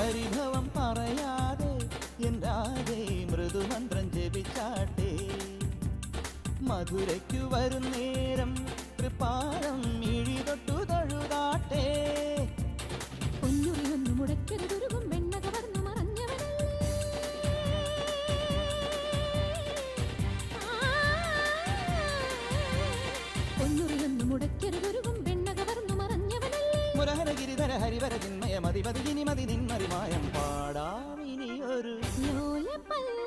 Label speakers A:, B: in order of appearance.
A: പരിഭവം പറയാതെ എന്താതെ മൃദുമന്ത്രം ജപിച്ചാട്ടെ മധുരയ്ക്കു വരും നേരം തൃപ്പാദം മിഴി തൊട്ടു തൊഴുതാട്ടെ
B: പൊന്നുറിയൊന്നു മുടക്കരുതുരുകും വെണ്ണ കവർന്നു മറഞ്ഞവനല്ലേ പൊന്നുറിയൊന്നു മുടക്കരുതുരുകും വെണ്ണ കവർന്നു മറഞ്ഞവനല്ലേ
A: മുരഹര ഗിരിധര ഹരിവര ചിന്മയ മതിമതി നിന്മറിമായം പാടാമിനിയൊരു
B: ലോലപ്പല്ല